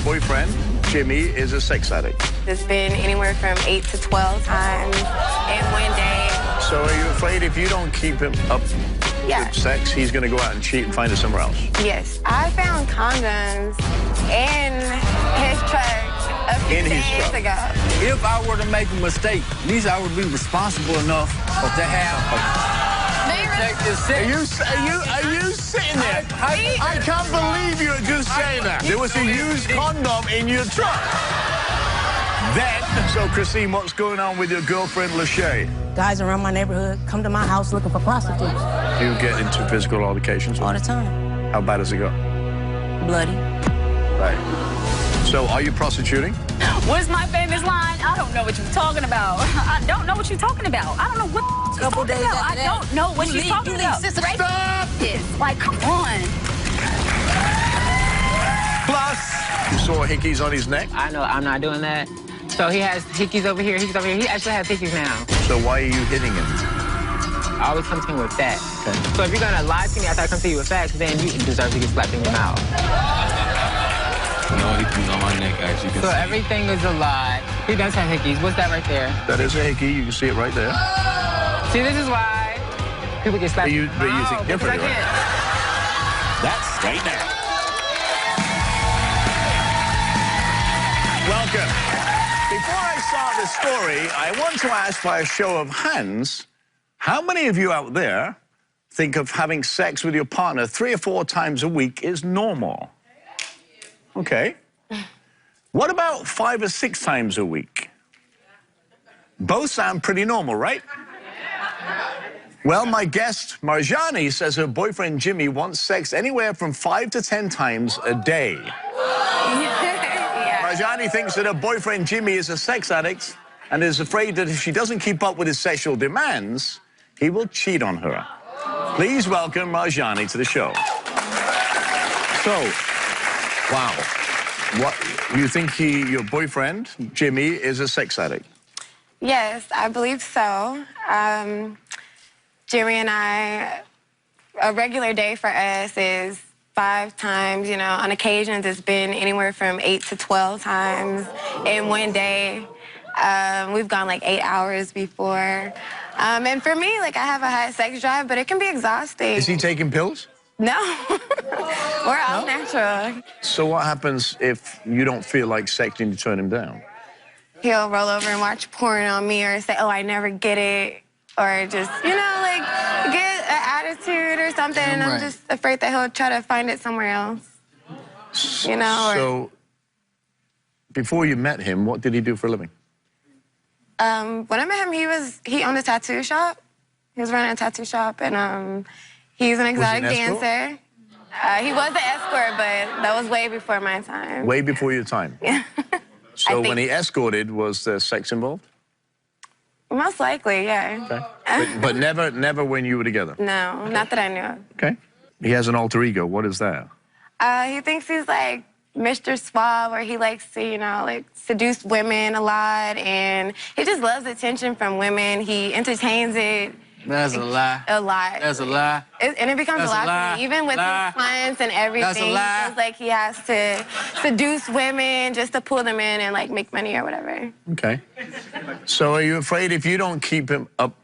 boyfriend, Jimmy, is a sex addict. It's been anywhere from 8 to 12 times in one day. So are you afraid if you don't keep him up with sex, he's going to go out and cheat and find it somewhere else? Yes. I found condoms in his truck a few days ago. If I were to make a mistake, at least I would be responsible enough to have Are you sitting there? I can't believe you're just saying that. There was a used condom in your truck. Then, so Christine, what's going on with your girlfriend, Lachey? Guys around my neighborhood come to my house looking for prostitutes. Do you get into physical altercations? All the time. How bad does it go? Bloody. Right. So, are you prostituting? What's my famous line? I don't know what you're talking about. I don't know what you're talking about. I don't know what you're talking about. I don't know what you're talking about. Stop this. Like, come on. Plus, you saw hickeys on his neck. I know, I'm not doing that. So he has hickeys over here, hickeys over here. He actually has hickeys now. So why are you hitting him? I always come to him with facts. Okay. So if you're gonna lie to me after I come to you with facts, then you deserve to get slapped in your mouth. No hickeys on my neck, as you can see. So everything is a lie. He does have hickeys. What's that right there? That is a hickey. You can see it right there. See, this is why people get slapped. But you think differently, right? That's right now. Welcome. Before I start the story, I want to ask by a show of hands, how many of you out there think of having sex with your partner 3 or 4 times a week is normal? Okay. What about 5 or 6 times a week? Both sound pretty normal, right? Well, my guest, Marjani, says her boyfriend, Jimmy, wants sex anywhere from 5 to 10 times a day. Marjani thinks that her boyfriend, Jimmy, is a sex addict and is afraid that if she doesn't keep up with his sexual demands, he will cheat on her. Please welcome Marjani to the show. So, wow. What, you think your boyfriend, Jimmy, is a sex addict? Yes, I believe so. Jimmy and I, a regular day for us is 5 times, you know. On occasions, it's been anywhere from 8 to 12 times in one day. We've gone like 8 hours before. And for me, like, I have a high sex drive, but it can be exhausting. Is he taking pills? No. We're all natural. So what happens if you don't feel like sex and you turn him down? He'll roll over and watch porn on me or say, oh, I never get it. Or just, you know, like, get an attitude or something. And I'm just afraid that he'll try to find it somewhere else. You know? So, before you met him, what did he do for a living? When I met him, he owned a tattoo shop. He was running a tattoo shop, and he's an exotic dancer. He was an escort, but that was way before my time. Way before your time? Yeah. So when he escorted, was there sex involved? Most likely, yeah. Okay. But never when you were together? No, not that I knew of. Okay. He has an alter ego. What is that? He thinks he's like Mr. Suave, or he likes to, you know, like seduce women a lot, and he just loves attention from women. He entertains it. That's a lie. A lot. That's a lie. And it becomes a lot for me. Even with his clients and everything, he feels like he has to seduce women just to pull them in and, like, make money or whatever. Okay. So are you afraid if you don't keep him up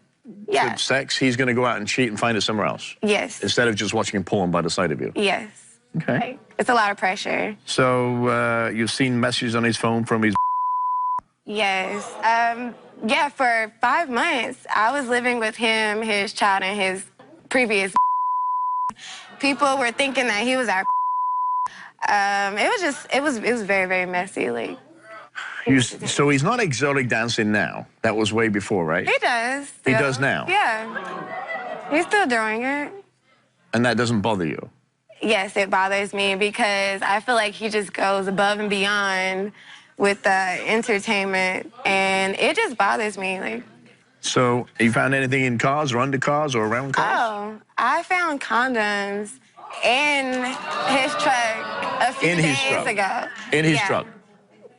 with sex, he's going to go out and cheat and find it somewhere else? Yes. Instead of just watching porn by the side of you? Yes. Okay. Like, it's a lot of pressure. So you've seen messages on his phone from his... Yes. Yeah, for 5 months, I was living with him, his child, and his previous. People were thinking that he was our. It was very, very messy. Like. So he's not exotic dancing now. That was way before, right? He does. He does now? Yeah. He's still doing it. And that doesn't bother you? Yes, it bothers me because I feel like he just goes above and beyond with entertainment, and it just bothers me. Like. So, you found anything in cars or under cars or around cars? Oh, I found condoms in his truck a few days ago. In his truck?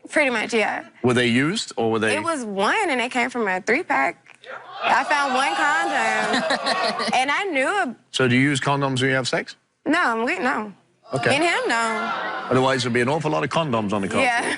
Pretty much, yeah. Were they used or were they? It was one, and it came from a 3-pack. I found one condom, and I knew. So do you use condoms when you have sex? No, no. Okay. And him, no. Otherwise, there'd be an awful lot of condoms on the car. Yeah,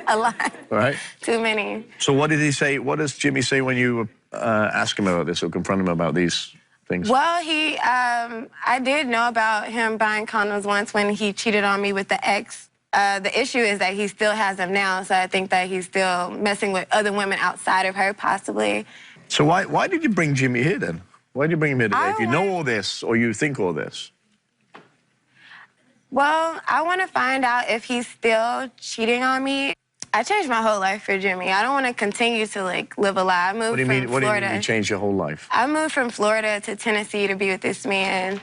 a lot. All right. Too many. So what did he say? What does Jimmy say when you ask him about this or confront him about these things? Well, I did know about him buying condoms once when he cheated on me with the ex. The issue is that he still has them now, so I think that he's still messing with other women outside of her, possibly. So why did you bring Jimmy here then? Why did you bring him here today? If you know all this or you think all this? Well, I want to find out if he's still cheating on me. I changed my whole life for Jimmy. I don't want to continue to, like, live a lie. I moved from Florida. What do you mean you changed your whole life? I moved from Florida to Tennessee to be with this man,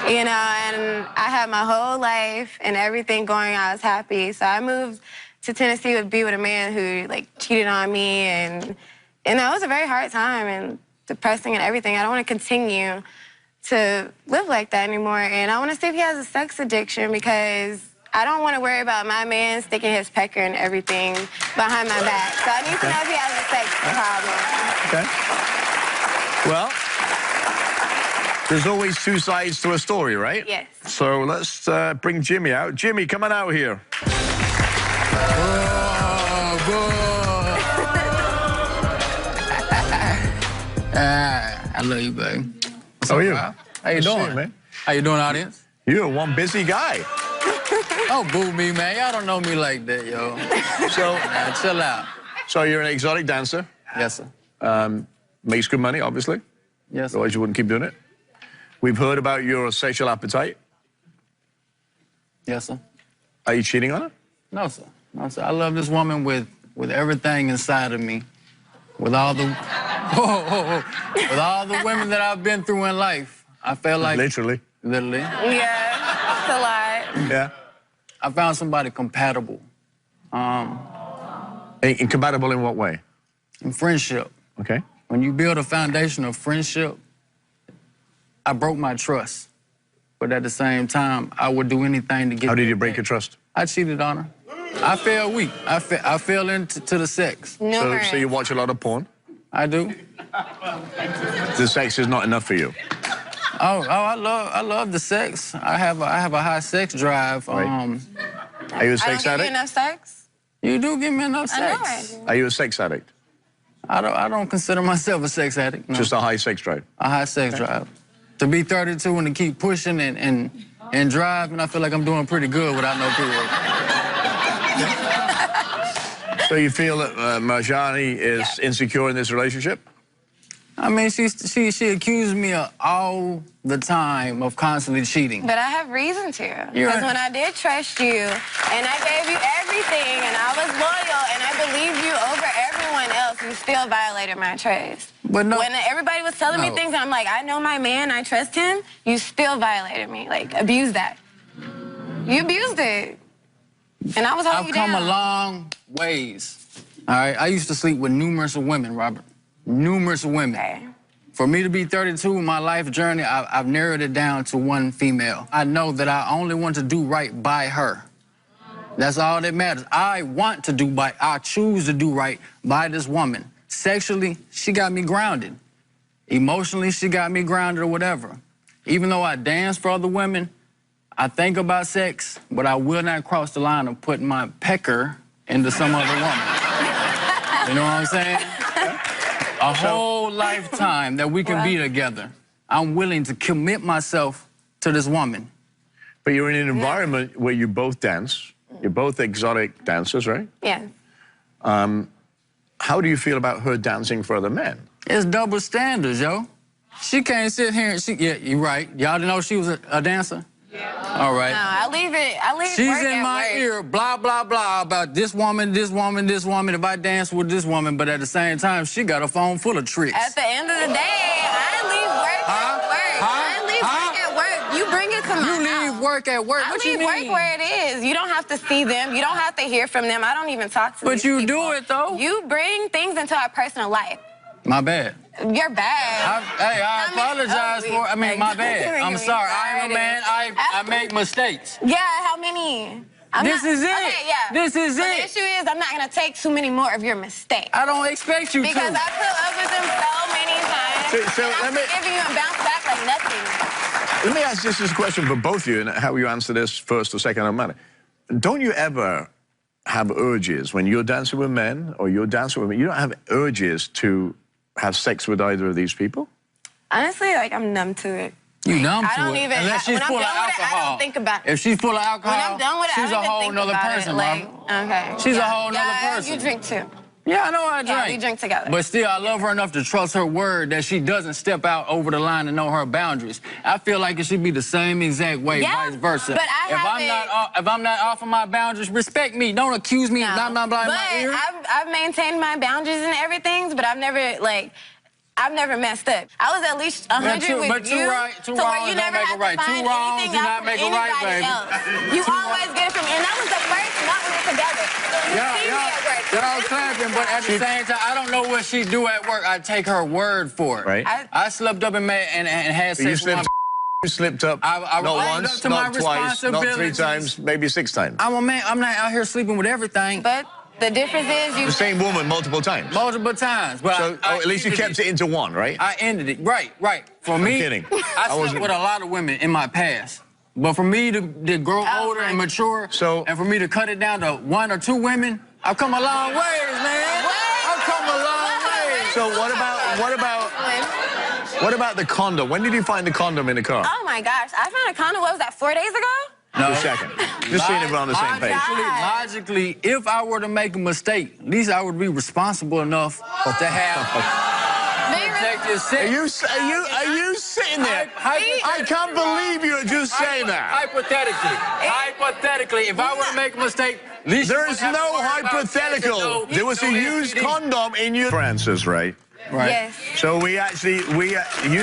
you know, and I had my whole life and everything going. I was happy. So I moved to Tennessee to be with a man who, like, cheated on me, and that was a very hard time and depressing and everything. I don't want to continue to live like that anymore, and I want to see if he has a sex addiction, because I don't want to worry about my man sticking his pecker and everything behind my back. So I need to know if he has a sex problem. Okay. Well, there's always two sides to a story, right? Yes. So let's bring Jimmy out. Jimmy, come on out here. I love you, babe. How are you? How you doing, man? How you doing, audience? You're one busy guy. Don't boo me, man. Y'all don't know me like that, yo. So, Chill out. So you're an exotic dancer. Yes, sir. Makes good money, obviously. Yes, sir. Otherwise you wouldn't keep doing it. We've heard about your sexual appetite. Yes, sir. Are you cheating on her? No, sir. No, sir. I love this woman with everything inside of me. With all the... with all the women that I've been through in life, I felt like... Literally. Literally. Yeah, it's a lot. Yeah. I found somebody compatible. Incompatible in what way? In friendship. Okay. When you build a foundation of friendship, I broke my trust. But at the same time, I would do anything to get... How did you break your trust? I cheated on her. I fell weak. I fell into the sex. So you watch a lot of porn? I do. The sex is not enough for you? I love the sex. I have a high sex drive. Right. Are you a sex I don't give addict? you enough sex? You do give me enough sex. I know I do. Are you a sex addict? I don't consider myself a sex addict. No. Just a high sex drive? A high sex drive. To be 32 and to keep pushing and driving, I feel like I'm doing pretty good without no period. So you feel that Marjani is insecure in this relationship? I mean, she accused me all the time of constantly cheating. But I have reason to. Because when I did trust you, and I gave you everything, and I was loyal, and I believed you over everyone else, you still violated my trust. But no. When everybody was telling me things, and I'm like, I know my man, I trust him, you still violated me. Like, abused that. You abused it. And I was holding you down. I've come a long ways. All right? I used to sleep with numerous women, Robert. Numerous women. Okay. For me to be 32 in my life journey, I've narrowed it down to one female. I know that I only want to do right by her. That's all that matters. I choose to do right by this woman. Sexually, she got me grounded. Emotionally, she got me grounded or whatever. Even though I dance for other women, I think about sex, but I will not cross the line of putting my pecker into some other woman. You know what I'm saying? A whole lifetime that we can be together. I'm willing to commit myself to this woman. But you're in an environment where you both dance. You're both exotic dancers, right? Yeah. How do you feel about her dancing for other men? It's double standards, yo. She can't sit here and yeah, you're right. Y'all didn't know she was a dancer? Yeah. All right. No, I leave She's work in my ear, blah, blah, blah, about this woman, this woman, this woman, if I dance with this woman, but at the same time, she got a phone full of tricks. At the end of the day, I leave work at work. I leave work at work. You bring it to my house. You leave work at work? What you mean? I leave work where it is. You don't have to see them. You don't have to hear from them. I don't even talk to them. But you do it, though. You bring things into our personal life. My bad. You're bad. I apologize for, my bad. I'm sorry. I am a man. I make mistakes. Yeah, how many? This is it. Okay, yeah. This is but it. The issue is I'm not going to take too many more of your mistakes. I don't expect you because I put up with them so many times. So let me... I'm giving you and bounce back like nothing. Let me ask this as a question for both of you, and how you answer this first or second, I don't matter. Don't you ever have urges when you're dancing with men or you're dancing with women? You don't have urges to have sex with either of these people? Honestly, like, I'm numb to it. You numb to I don't it? even, Unless she's when full I'm of done with it, I alcohol. don't think about it. If she's full of alcohol, When I'm done with it, she's I don't a whole even think nother about person, it. Like, okay. She's a whole nother Yeah, person. you drink too. Yeah, I know I drink. Yeah, we drink together. But still, I love her enough to trust her word that she doesn't step out over the line and know her boundaries. I feel like it should be the same exact way, Yeah, vice versa. but if I'm not off of my boundaries, respect me. Don't accuse me of blah, blah, blah in my ear. I've maintained my boundaries and everything, but I've never, like, I've never messed up. I was at least 100 with two you, wrongs to where you don't never make had a right. to find Two wrongs anything do out not from make a right, anybody baby. else. You always get it from, and that was the first month we were together. So you see me at work. That I was clapping, but at the same time, I don't know what she do at work. I take her word for it. Right. I slept up and had sex with my... You slipped up I not owned once, up to not my twice, not 3 responsibilities. times, maybe 6 times. I'm a man. I'm not out here sleeping with everything. But the difference is you... The same woman multiple times. Multiple times. But So at least you kept it into one, right? I ended it. Right. For me, kidding. I slept with a lot of women in my past. But for me to grow older and mature, and for me to cut it down to 1 or 2 women, I've come a long ways, man. I've come a long ways. So what about the condom? When did you find the condom in the car? Oh my gosh, I found a condom, what was that, 4 days ago? No. Just a second. Just seeing if we're on the same page. Logically, if I were to make a mistake, at least I would be responsible enough to have protected sex. Are you sitting there? I can't believe you're just saying that. Hypothetically, if I were to make a mistake, at least there is no hypothetical. There was a used condom in your Francis, right? Right. Yes. So you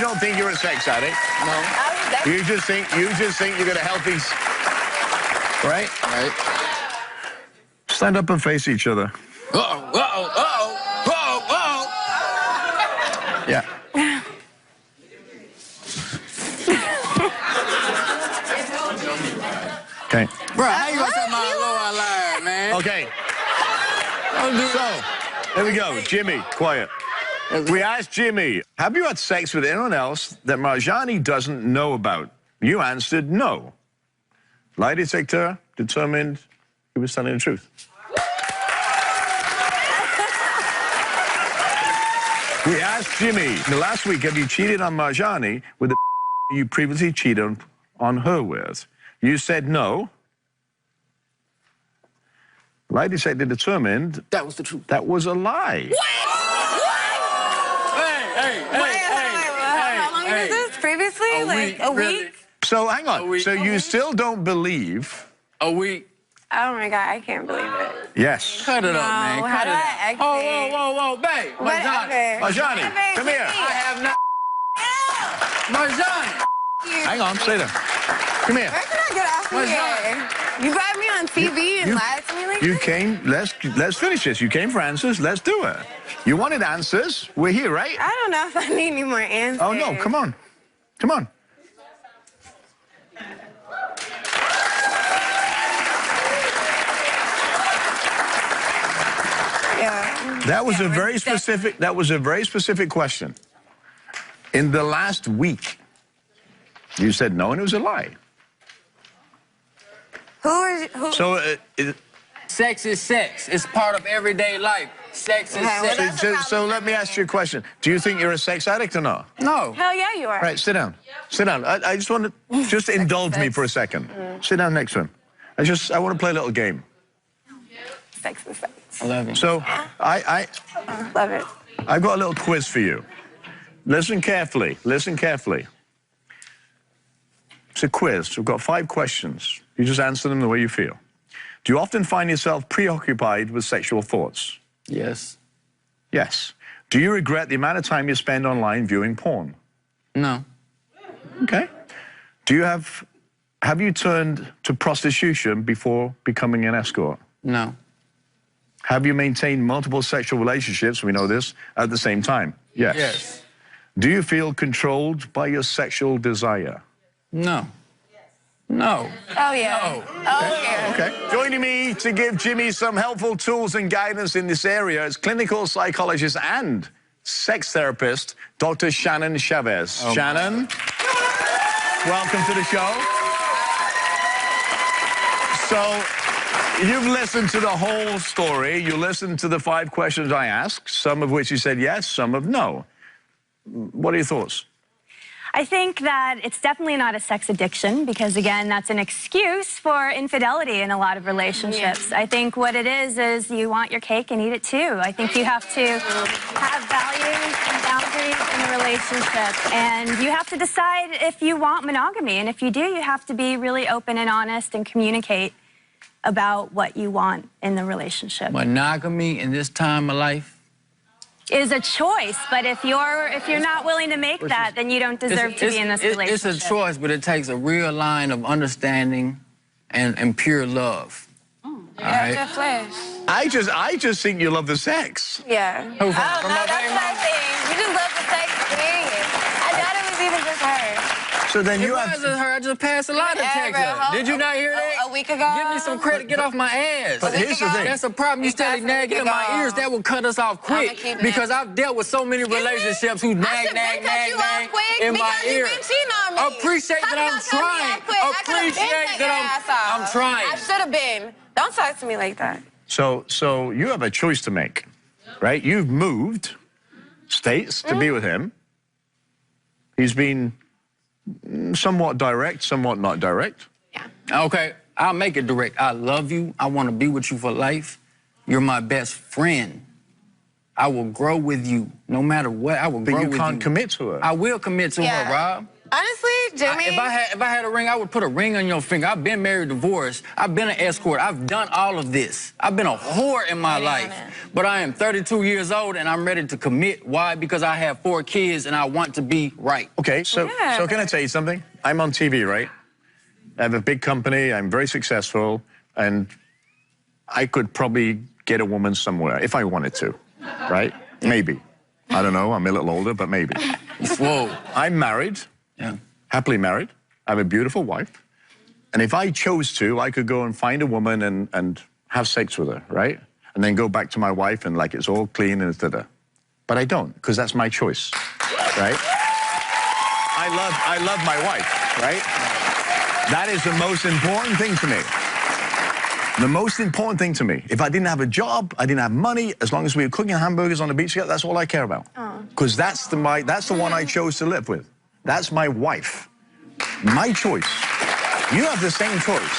don't think you're a sex addict? No. You just think you got a healthy, right? Right. Stand up and face each other. Yeah. Okay. Bro, how you gonna say my lower line, man? Okay. So, there we go. Jimmy, quiet. We asked Jimmy, have you had sex with anyone else that Marjani doesn't know about? You answered no. Lie detector determined he was telling the truth. We asked Jimmy, last week, have you cheated on Marjani with the you previously cheated on her with? You said no. Lie detector determined that was the truth. That was a lie. How long was this previously? A week? So hang on. So you still don't believe? A week. Oh my God, I can't believe it. Yes. Cut it up, man. How do I exit? Whoa, babe. Marjani, come here. I have not. Marjani. Hang on, stay there. Come here. Where can I get off of here? You got me on TV and lied to me like You this? came, let's finish this. You came for answers, let's do it. You wanted answers, we're here, right? I don't know if I need any more answers. Oh no, come on. Come on. Yeah. That was a very specific question. In the last week, you said no and it was a lie. Who? So, sex is sex. It's part of everyday life. Sex is sex. So let me ask you a question. Do you think you're a sex addict or not? No. Hell yeah, you are. All right, sit down. Sit down. I just want to just indulge me for a second. Sit down next to him. I want to play a little game. Sex is sex. I love you. So I love it. I've got a little quiz for you. Listen carefully. Listen carefully. It's a quiz. We've got 5 questions. You just answer them the way you feel. Do you often find yourself preoccupied with sexual thoughts? Yes. Yes. Do you regret the amount of time you spend online viewing porn? No. Okay. Have you turned to prostitution before becoming an escort? No. Have you maintained multiple sexual relationships, we know this, at the same time? Yes. Yes. Do you feel controlled by your sexual desire? No. No. Oh, yeah. No. Oh, yeah. Okay. Joining me to give Jimmy some helpful tools and guidance in this area is clinical psychologist and sex therapist, Dr. Shannon Chavez. Shannon? welcome to the show. So, you've listened to the whole story. You listened to the 5 questions I asked, some of which you said yes, some of no. What are your thoughts? I think that it's definitely not a sex addiction because, again, that's an excuse for infidelity in a lot of relationships. I think what it is you want your cake and eat it too. I think you have to have values and boundaries in a relationship, and you have to decide if you want monogamy. And if you do, you have to be really open and honest and communicate about what you want in the relationship. Monogamy in this time of life is a choice, but if you're not willing to make that, then you don't deserve to be in this relationship. It's a choice, but it takes a real line of understanding and pure love. All right? Flesh. I just think you love the sex. Yeah. That's what I think. You just love the sex experience. I thought it was even just her. So then it wasn't her. I just passed a lot of texts. Did you not hear that? A week ago? Give me some credit. Get off my ass. But here's the thing. That's a problem. You steady nagging in my ears. That will cut us off quick. Because I've dealt with so many relationships who nag in my ear. Appreciate that I'm trying. Appreciate that I'm trying. I should have been. Don't talk to me like that. So you have a choice to make, right? You've moved states to be with him. He's been somewhat direct, somewhat not direct. Yeah. Okay, I'll make it direct. I love you. I want to be with you for life. You're my best friend. I will grow with you no matter what. I will grow with you. But you can't commit to her. I will commit to her, Rob. Honestly, Jimmy. If I had a ring, I would put a ring on your finger. I've been married, divorced. I've been an escort. I've done all of this. I've been a whore in my life. But I am 32 years old and I'm ready to commit. Why? Because I have 4 kids and I want to be right. Okay, so can I tell you something? I'm on TV, right? I have a big company. I'm very successful. And I could probably get a woman somewhere if I wanted to, right? Maybe. I don't know. I'm a little older, but maybe. Whoa. I'm married. Yeah. Happily married. I have a beautiful wife. And if I chose to, I could go and find a woman and have sex with her, right? And then go back to my wife and like it's all clean and da-da. But I don't, because that's my choice, right? I love my wife, right? That is the most important thing to me. The most important thing to me. If I didn't have a job, I didn't have money, as long as we were cooking hamburgers on the beach together, that's all I care about. Because that's the one I chose to live with. That's my wife. My choice. You have the same choice,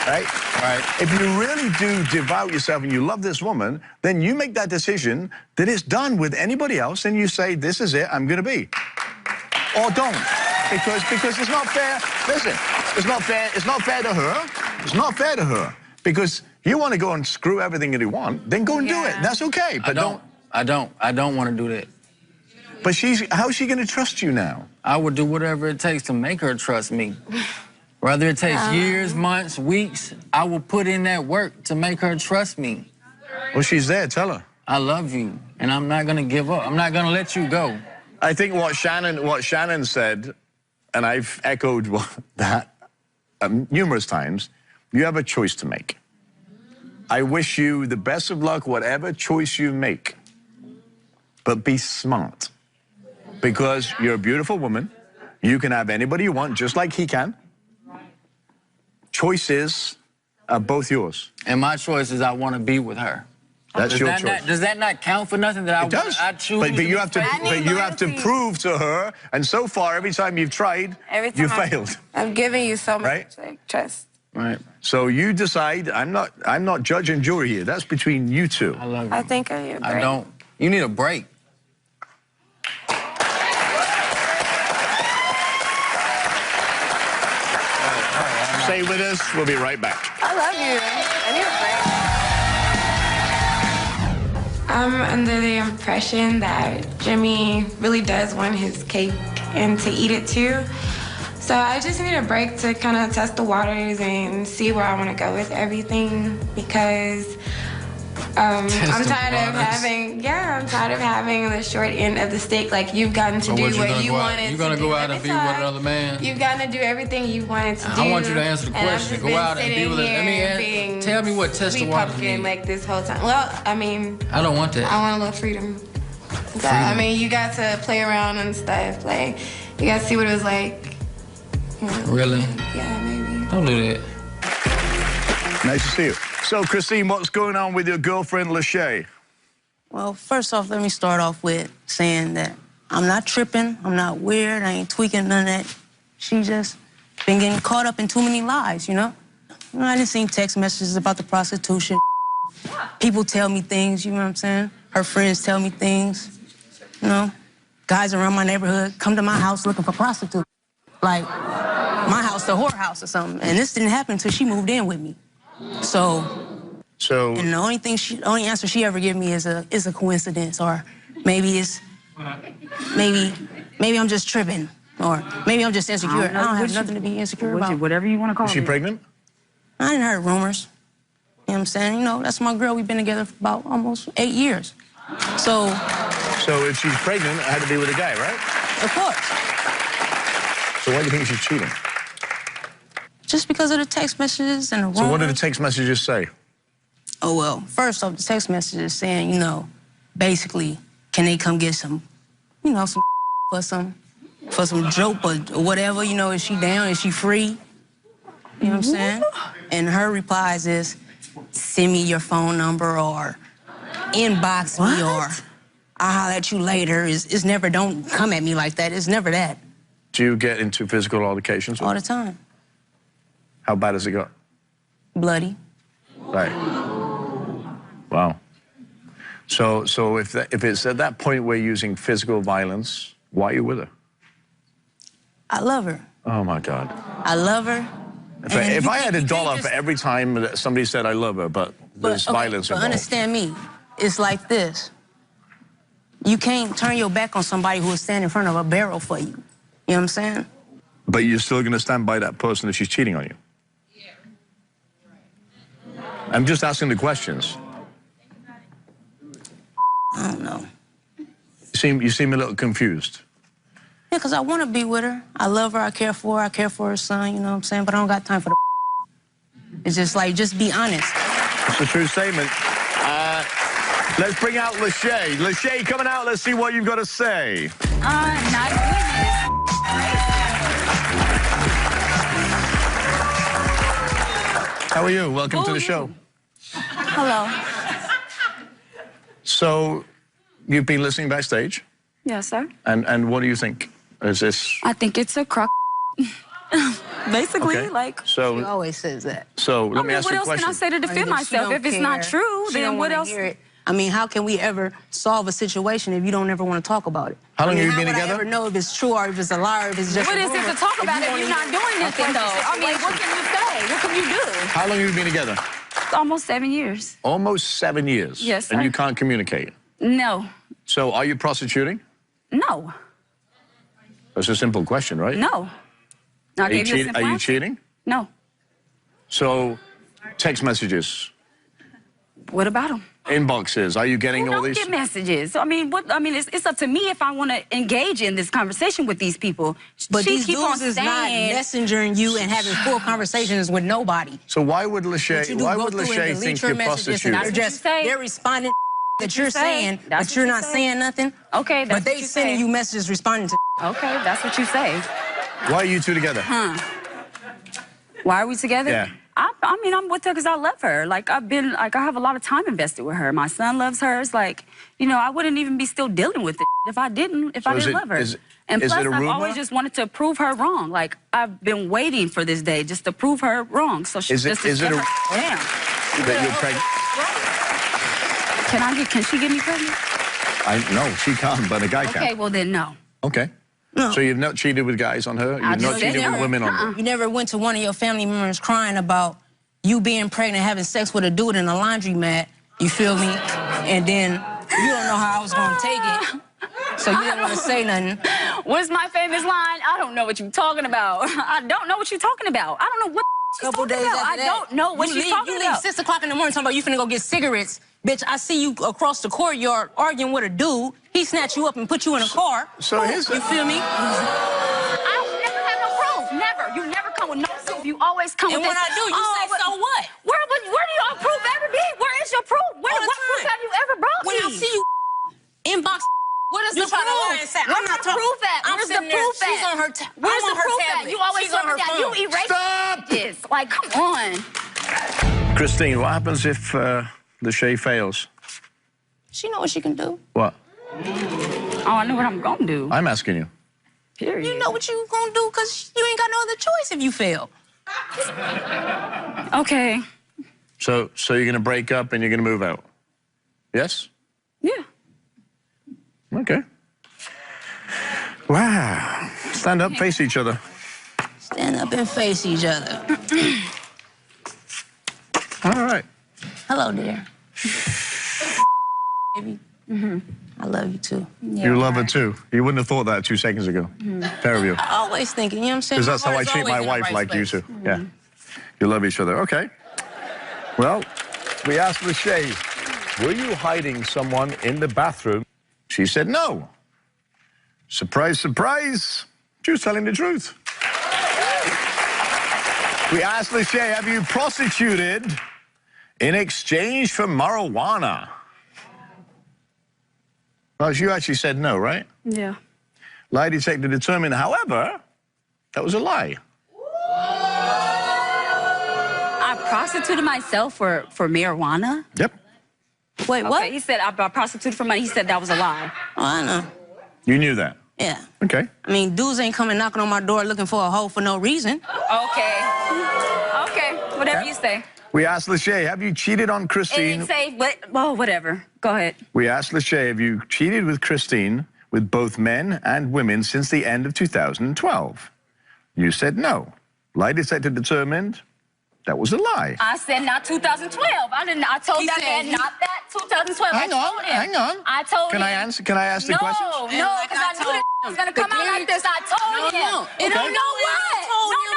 right? Right. If you really do devote yourself and you love this woman, then you make that decision that it's done with anybody else and you say, this is it, I'm going to be. Or don't. Because it's not fair. Listen, it's not fair to her. It's not fair to her. Because you want to go and screw everything that you want, then go and do it. That's okay. But I don't want to do that. But how's she going to trust you now? I would do whatever it takes to make her trust me. Whether it takes years, months, weeks, I will put in that work to make her trust me. Well, she's there. Tell her. I love you, and I'm not going to give up. I'm not going to let you go. I think what Shannon said, and I've echoed that numerous times, you have a choice to make. I wish you the best of luck, whatever choice you make. But be smart. Because you're a beautiful woman. You can have anybody you want, just like he can. Choices are both yours. And my choice is I want to be with her. That's your choice. Does that not count for nothing that I choose? But you have to prove to her, and so far, every time you've tried, you failed. I'm giving you so much trust. Right. So you decide. I'm not judge and jury here. That's between you two. I love you. I think I need a break. I don't. You need a break. Stay with us. We'll be right back. I love you. I need a break. I'm under the impression that Jimmy really does want his cake and to eat it too. So I just need a break to kind of test the waters and see where I want to go with everything because I'm tired of having, I'm tired of having the short end of the stick. Like you've gotten to do what you wanted to do. You're going to go out and be with another man? You've gotten to do everything you wanted to do. I want you to answer the question. Go out and be with it. Tell me what test the waters mean. Like this whole time. Well, I mean, I don't want that. I want a little freedom. So, I mean, you got to play around and stuff. Like, you got to see what it was like Really? Yeah, maybe. Don't do that. Nice to see you. So, Christine, what's going on with your girlfriend, Lachey? Well, first off, let me start off with saying that I'm not tripping, I'm not weird, I ain't tweaking none of that. She just been getting caught up in too many lies, you know? I done seen text messages about the prostitution. People tell me things, you know what I'm saying? Her friends tell me things, you know? Guys around my neighborhood come to my house looking for prostitutes. Like, my house, the whorehouse or something. And this didn't happen until she moved in with me. So, and the only answer she ever give me is a coincidence, or maybe I'm just tripping, or maybe I'm just insecure. I don't have nothing to be insecure about. Whatever you want to call it. Is she pregnant? I didn't heard rumors. You know what I'm saying? You know, that's my girl. We've been together for about almost 8 years. So if she's pregnant, it had to be with a guy, right? Of course. So why do you think she's cheating? Just because of the text messages and the rumors. So what did the text messages say? Oh, well, first off, the text messages saying, you know, basically, can they come get some, you know, some for some joke or whatever, you know, is she down, is she free? You know what I'm saying? And her replies is, send me your phone number or inbox me or I'll holler at you later. It's never, don't come at me like that. It's never that. Do you get into physical altercations? All the time. How bad has it got? Bloody. Right. Wow. So if it's at that point where you're using physical violence, why are you with her? I love her. Oh, my God. I love her. If I had $1 for every time that somebody said I love her, but there's violence involved. But understand me, it's like this. You can't turn your back on somebody who will stand in front of a barrel for you. You know what I'm saying? But you're still going to stand by that person if she's cheating on you? I'm just asking the questions. I don't know. You seem a little confused. Yeah, because I want to be with her. I love her, I care for her son, you know what I'm saying? But I don't got time for the It's just like, just be honest. It's a true statement. Let's bring out Lachey. Lachey, coming out, let's see what you've got to say. Not witness. How are you? Welcome to the show. Hello. So, you've been listening backstage? Yes, sir. And what do you think? Is this... I think it's a crock. Basically, Okay. like... She So, always says that. let me ask what you a else question. can I say to defend myself? If it's not true, then what else? I mean, how can we ever solve a situation if you don't ever want to talk about it? How long have you how been would together? I ever know if it's true or if it's a lie or if it's just What a is it rumor to talk about if won't you're even- not doing nothing, though? I mean, what can you say? What can you do? How long have you been together? Almost 7 years. Almost 7 years. Yes, sir. And you can't communicate. No. So, are you prostituting? No. That's a simple question, right? No. I Are you, gave you a simple are you answer. cheating? No. So, text messages, What about them? inboxes, are you getting all Don't these? get messages. I mean, it's up to me if I want to engage in this conversation with these people. But She these keep on dudes is not saying- messengering you and having full conversations with nobody. So why would What you Lachey, do, why go would through and Lachey delete think your you're messages and prostituting? they're just, say? they're responding that you're say? saying, That's but you're what not you say. saying nothing. Okay, that's But they what you sending say. you messages responding to. Okay, that's what you say. Why are you two together? Why are we together? Yeah. I mean, I'm with her because I love her. Like, I have a lot of time invested with her. My son loves her. It's like, you know, I wouldn't even be still dealing with it if I didn't love her. And is plus, it a I've rumor? always just wanted to prove her wrong. Like, I've been waiting for this day just to prove her wrong. So she Is it- just to is it get a- her down. That you're pregnant? Can she get me pregnant? No, she can't, but a guy can. Okay, well then no. Okay. No. So you've not cheated with guys on her? You've not just cheated never. with women on her? You never went to one of your family members crying about you being pregnant, having sex with a dude in a laundromat, you feel me? And then you don't know how I was gonna take it. So you didn't want to say nothing. What's my famous line? I don't know what you're talking about. I don't know what you're talking about. I don't know what she's Couple talking days about. after I that, don't know what she's talking You about. leave 6 o'clock in the morning talking about you finna go get cigarettes. Bitch, I see you across the courtyard arguing with a dude. He snatched you up and put you in a car. So here's You feel me? I never have no proof. Never. You never come with no proof. You always come And with when this. I do, you say, so what? Where do your proof ever be? Where is your proof? What All the proof time. have you ever brought When me? I see you inbox, What is you the try to proof? lie and say, Where's I'm not the proof at? I'm Where's the sitting there, proof at? she's on her Where's I'm the on her proof at? tablet. You always She's on her erase Stop! this. Like, come on. Christine, what happens if Lachey fails? She know what she can do. What? Oh, I know what I'm gonna do. I'm asking you. Period. You know what you gonna do because you ain't got no other choice if you fail. Okay. So you're gonna break up and you're gonna move out? Yes? Yeah. Okay. Wow. Stand up, face each other. Stand up and face each other. All right. Hello, dear. Baby. I love you too. Yeah, You love her too. You wouldn't have thought that 2 seconds ago. Fair of you. I always thinking, you know what I'm saying? Because that's how I treat my wife, like you too. Yeah. You love each other. Okay. Well, we asked Lachey, were you hiding someone in the bathroom? She said no. Surprise, surprise. She was telling the truth. We asked Lachey, have you prostituted in exchange for marijuana? Well, you actually said no, right? Yeah. Lie detector determined, however, that was a lie. I prostituted myself for marijuana? Yep. Wait, what? Okay, he said I prostituted for money. He said that was a lie. Oh, I know. You knew that? Yeah. Okay. I mean, dudes ain't coming knocking on my door looking for a hoe for no reason. Okay. Okay, whatever you say. We asked Lachey, have you cheated on It Christine? didn't say, but, well, whatever. Go ahead. We asked Lachey, have you cheated with Christine with both men and women since the end of 2012? You said no. Lie detector determined that was a lie. I said not 2012. I told that man not that 2012. Hang on, hang on. I told him. Can I ask the question? No, because I knew that was going to come out like this. I told him. No. It don't know what.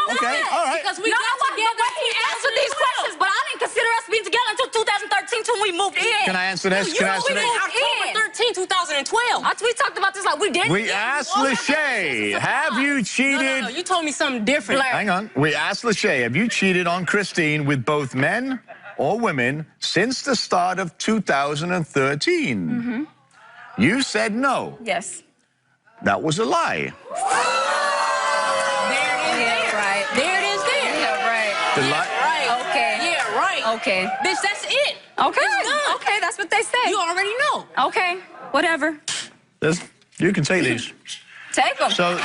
Okay, all right. Because we got together. But he answered these questions, but I didn't consider us being together until 2013 when we moved in. Can I answer this? Can I answer this? October 13, 2012. We talked about this like we didn't. We asked Lachey, have you cheated? No, you told me something different. Hang on. We asked Lachey, have you cheated on Christine with both men or women since the start of 2013? You said no. Yes. That was a lie. There it is. Yeah, right. There it is there. Yeah, right. The lie. Right. Okay. Yeah, right. Okay. Bitch, that's it. Okay. It's done. Okay, that's what they say. You already know. Okay. Whatever. You can take these. Take them. So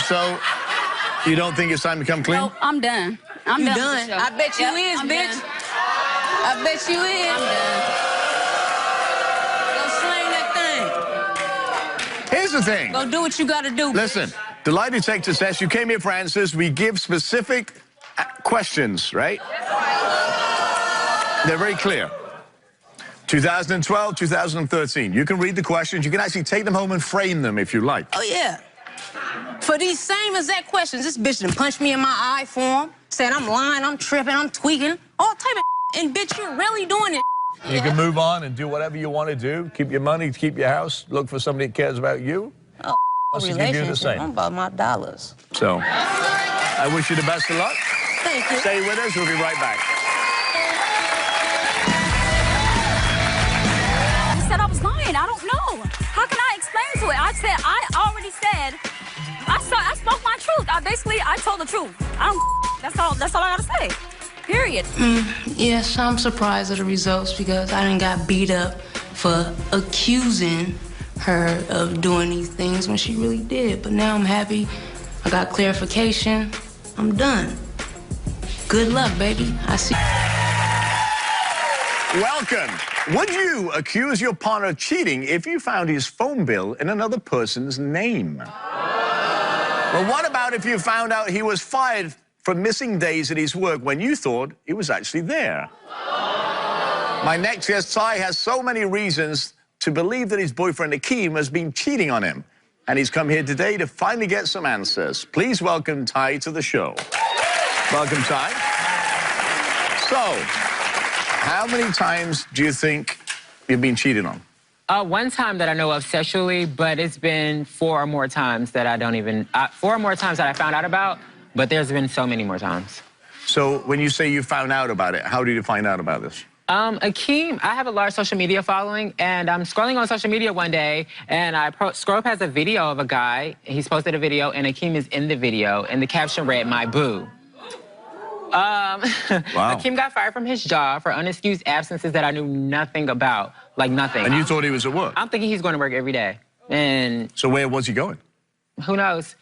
you don't think it's time to come clean? No, I'm done. I'm You done. done. with the show. I bet you Yep, is, I'm bitch. done. I bet you is. I'm done. Go slang that thing. Here's the thing. Go do what you gotta do. Listen, the lie detector test, you came here for answers. We give specific questions, right? They're very clear. 2012, 2013. You can read the questions. You can actually take them home and frame them if you like. Oh, yeah. For these same exact questions, this bitch done punched me in my eye for him, said I'm lying, I'm tripping, I'm tweaking, all type of and bitch, you're really doing it. You can move on and do whatever you want to do. Keep your money, keep your house, look for somebody that cares about you. Oh, Us is gonna do the same. I'm about my dollars. So, I wish you the best of luck. Thank you. Stay with us. We'll be right back. He said I was lying. I don't know. How can I explain to it? I already said, I spoke my truth. I told the truth. That's all I gotta say. Period. Yes, I'm surprised at the results because I done got beat up for accusing her of doing these things when she really did. But now I'm happy. I got clarification. I'm done. Good luck, baby. I see. Welcome. Would you accuse your partner of cheating if you found his phone bill in another person's name? Well, what about if you found out he was fired for missing days at his work when you thought he was actually there? My next guest, Ty, has so many reasons to believe that his boyfriend, Akeem, has been cheating on him. And he's come here today to finally get some answers. Please welcome Ty to the show. Welcome, Ty. So, how many times do you think you've been cheated on? One time that I know of sexually, but it's been 4 or more times that I don't even... 4 or more times that I found out about, but there's been so many more times. So when you say you found out about it, how did you find out about this? Akeem, I have a large social media following, and I'm scrolling on social media one day, and I scroll past a video of a guy. He's posted a video, and Akeem is in the video, and the caption read, "My boo." Wow. Akeem got fired from his job for unexcused absences that I knew nothing about, like nothing. And you thought he was at work? I'm thinking he's going to work every day. And so where was he going? Who knows?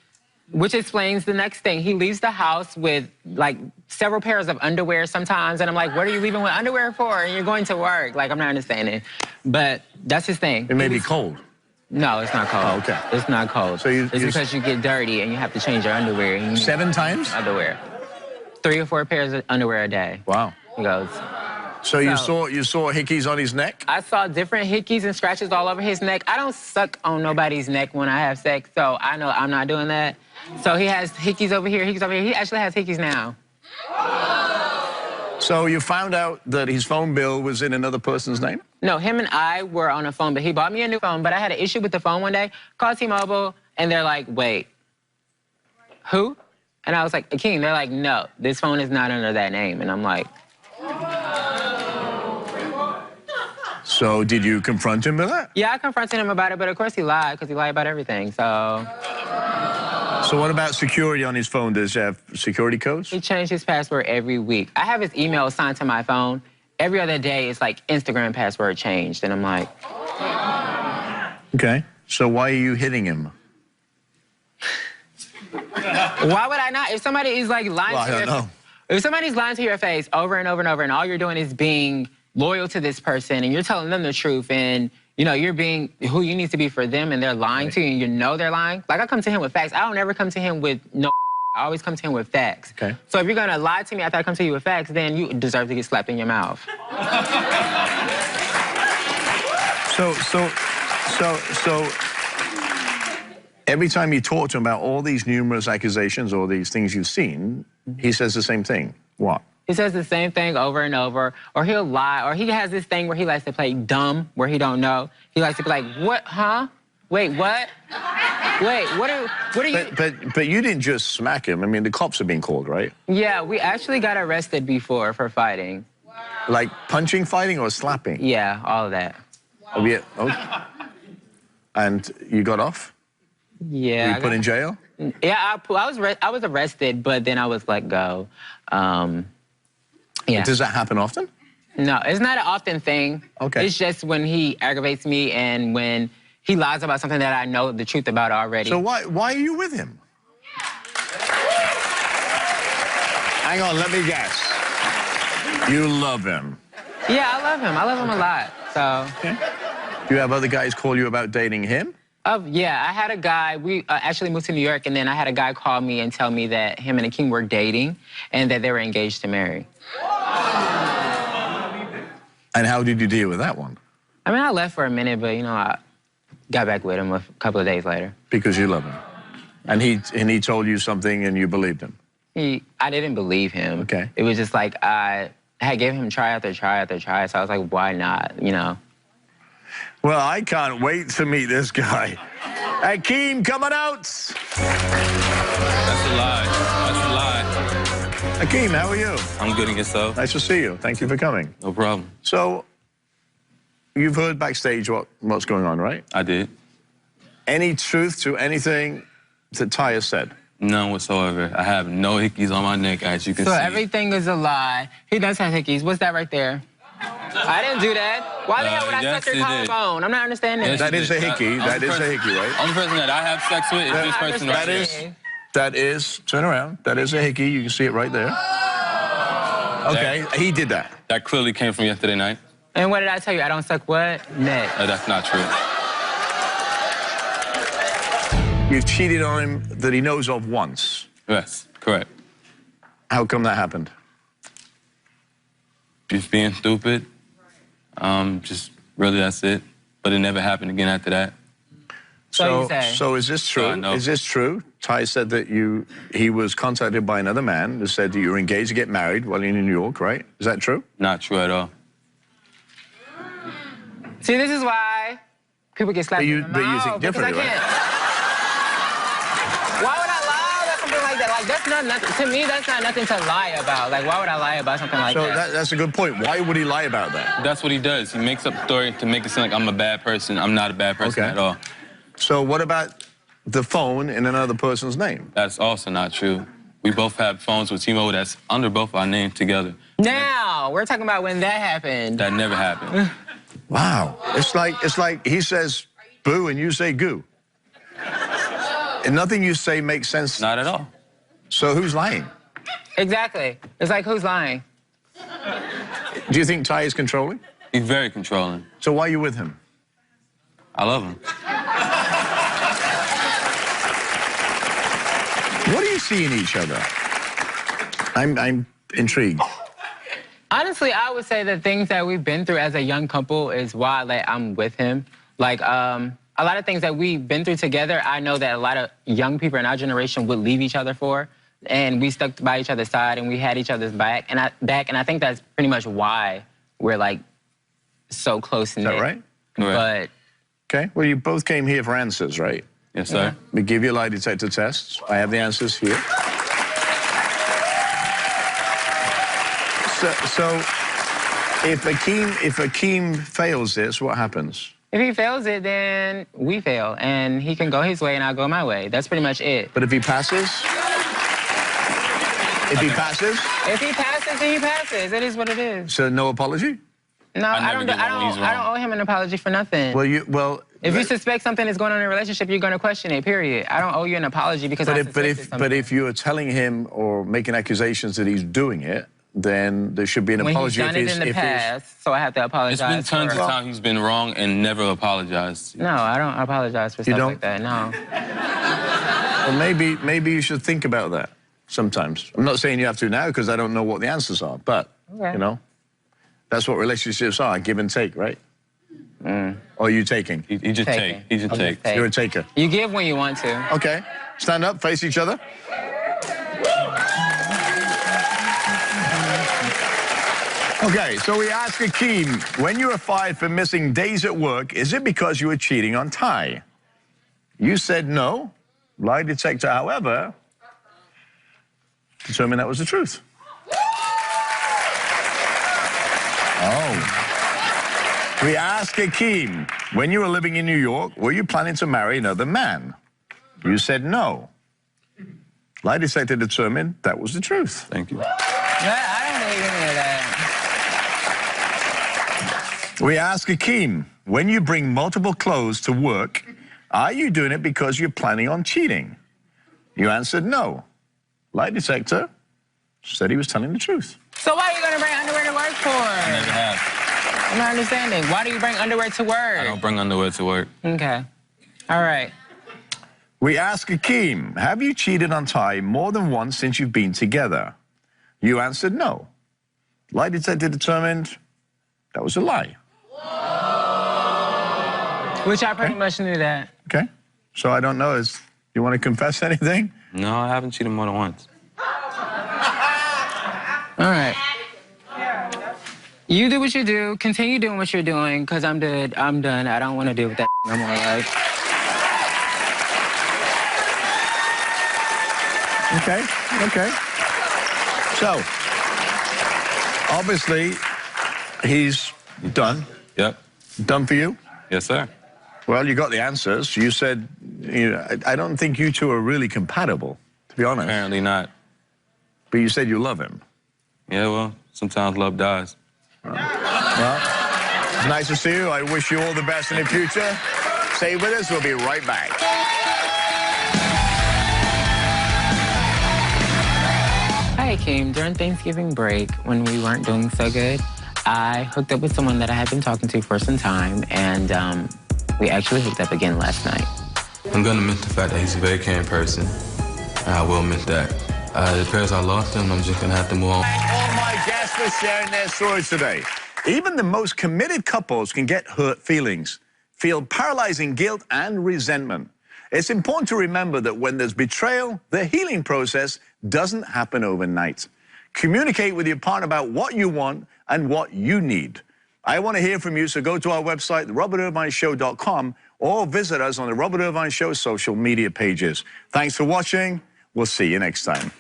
Which explains the next thing. He leaves the house with like several pairs of underwear sometimes, and I'm like, what are you leaving with underwear for? And you're going to work. Like, I'm not understanding. But that's his thing. It may be cold. No, it's not cold. Oh, okay. It's not cold. So it's because you get dirty and you have to change your underwear. And 7 times? Underwear. 3 or 4 pairs of underwear a day. Wow. He goes. So you saw hickeys on his neck? I saw different hickeys and scratches all over his neck. I don't suck on nobody's neck when I have sex, so I know I'm not doing that. So he has hickeys over here, hickeys over here. He actually has hickeys now. So you found out that his phone bill was in another person's name? No, him and I were on a phone, but he bought me a new phone, but I had an issue with the phone one day. Called T-Mobile, and they're like, wait, who? And I was like, Akeem. They're like, no, this phone is not under that name. And I'm like... So did you confront him with that? Yeah, I confronted him about it, but of course he lied, because he lied about everything, so... So what about security on his phone? Does he have security codes? He changed his password every week. I have his email assigned to my phone. Every other day, it's like Instagram password changed, and I'm like... Okay, so why are you hitting him? Why would I not? If somebody is like lying to you... If somebody's lying to your face over and over and over, and all you're doing is being loyal to this person, and you're telling them the truth, and you know you're being who you need to be for them, and they're lying to you, and you know they're lying. Like, I come to him with facts. I don't ever come to him with no. I always come to him with facts. Okay. So if you're gonna lie to me after I come to you with facts, then you deserve to get slapped in your mouth. So every time you talk to him about all these numerous accusations or these things you've seen, he says the same thing. What? He says the same thing over and over, or he'll lie, or he has this thing where he likes to play dumb, where he don't know. He likes to be like, what, huh? Wait, what? Wait, what are you... But you didn't just smack him. I mean, the cops have been called, right? Yeah, we actually got arrested before for fighting. Like punching, fighting, or slapping? Yeah, all of that. Oh, yeah. Oh. And you got off? Yeah. Were you put in jail? Yeah, I was arrested, but then I was let go. Yeah. Does that happen often? No, it's not an often thing. Okay. It's just when he aggravates me and when he lies about something that I know the truth about already. So why are you with him? Hang on, let me guess. You love him. Yeah, I love him. I love him a lot, so. Okay. Do you have other guys call you about dating him? Yeah, I had a guy, we actually moved to New York, and then I had a guy call me and tell me that him and Akeem were dating and that they were engaged to marry. And how did you deal with that one? I mean, I left for a minute, but, you know, I got back with him a couple of days later. Because you love him. And he told you something and you believed him? I didn't believe him. Okay. It was just like I had given him try after try after try, so I was like, why not, you know? Well, I can't wait to meet this guy. Akeem, coming out. That's a lie. That's a lie. Akeem, how are you? I'm good, and yourself? Nice to see you. Thank you for coming. No problem. So, you've heard backstage what's going on, right? I did. Any truth to anything that Ty has said? None whatsoever. I have no hickeys on my neck, as you can see. So everything is a lie. He does have hickeys. What's that right there? I didn't do that. Why the hell would I touch your collarbone? I'm not understanding. Yes, that is a hickey. That is a hickey, right? Only person that I have sex with is this person right here. That is, turn around. That is a hickey. You can see it right there. Okay, he did that. That clearly came from yesterday night. And what did I tell you? I don't suck what? Neck. That's not true. You've cheated on him that he knows of once. Yes, correct. How come that happened? Just being stupid. Just really, that's it. But it never happened again after that. So is this true? Is this true? Ty said that he was contacted by another man that said that you were engaged to get married while you're in New York, right? Is that true? Not true at all. See, this is why people get slapped in the mouth. But you think differently, right? Why would I lie about something like that? Like, that's not nothing. To me, that's not nothing to lie about. Like, why would I lie about something like that? So that's a good point. Why would he lie about that? That's what he does. He makes up a story to make it seem like I'm a bad person. I'm not a bad person at all. So what about the phone in another person's name? That's also not true. We both have phones with T-Mobile that's under both our names together. Now, we're talking about when that happened. That never happened. Wow. It's like he says boo and you say goo. And nothing you say makes sense. Not at all. So who's lying? Exactly. It's like, who's lying? Do you think Ty is controlling? He's very controlling. So why are you with him? I love him. What do you see in each other? I'm intrigued. Honestly, I would say the things that we've been through as a young couple is why I'm with him. Like, a lot of things that we've been through together, I know that a lot of young people in our generation would leave each other for. And we stuck by each other's side and we had each other's back. And I think that's pretty much why we're like so close-knit. Is that right? But okay, well, you both came here for answers, right? Yes, sir. We give you lie detector tests. I have the answers here. So if Akeem fails this, what happens? if he fails it, then we fail. And he can go his way and I'll go my way. That's pretty much it. But if he passes? If he passes? If he passes, then he passes. It is what it is. So no apology? No, I don't owe him an apology for nothing. Well, if you suspect something is going on in a relationship, you're going to question it, period. I don't owe you an apology because I suspected something. But if you're telling him or making accusations that he's doing it, then there should be an apology. When he's done it in the past, so I have to apologize. It's been tons of times he's been wrong and never apologized. No, I don't apologize for stuff like that, no. Well, maybe you should think about that sometimes. I'm not saying you have to now because I don't know what the answers are, but, you know, that's what relationships are, give and take, right? Or are you taking? He just take. He just take. You're a taker. You give when you want to. Okay. Stand up, face each other. Okay, so we ask Akeem, when you were fired for missing days at work, is it because you were cheating on Ty? You said no. Lie detector, however, determined that was the truth. Oh. We ask Akeem, when you were living in New York, were you planning to marry another man? You said no. Lie detector determined that was the truth. Thank you. I don't believe any of that. We ask Akeem, when you bring multiple clothes to work, are you doing it because you're planning on cheating? You answered no. Lie detector said he was telling the truth. So why are you going to bring underwear to work for? I never have. I'm not understanding. Why do you bring underwear to work? I don't bring underwear to work. Okay. All right. We ask Akeem, have you cheated on Ty more than once since you've been together? You answered no. Lie detector determined that was a lie. Which I pretty much knew that. Okay. So I don't know, you want to confess anything? No, I haven't cheated more than once. All right. You do what you do. Continue doing what you're doing, because I'm done. I don't want to deal with that no more, right? Okay. So, obviously, he's done. Yep. Done for you? Yes, sir. Well, you got the answers. You said, I don't think you two are really compatible, to be honest. Apparently not. But you said you love him. Yeah, well, sometimes love dies. Well, it's nice to see you. I wish you all the best in the future. Stay with us. We'll be right back. Hi, Akeem. During Thanksgiving break, when we weren't doing so good, I hooked up with someone that I had been talking to for some time, and we actually hooked up again last night. I'm going to admit the fact that he's a very caring person, and I will admit that. It appears I lost him. I'm just going to have to move on. Thank all my guests for sharing their stories today. Even the most committed couples can get hurt feelings, feel paralyzing guilt and resentment. It's important to remember that when there's betrayal, the healing process doesn't happen overnight. Communicate with your partner about what you want and what you need. I want to hear from you, so go to our website, robertirvineshow.com, or visit us on the Robert Irvine Show social media pages. Thanks for watching. We'll see you next time.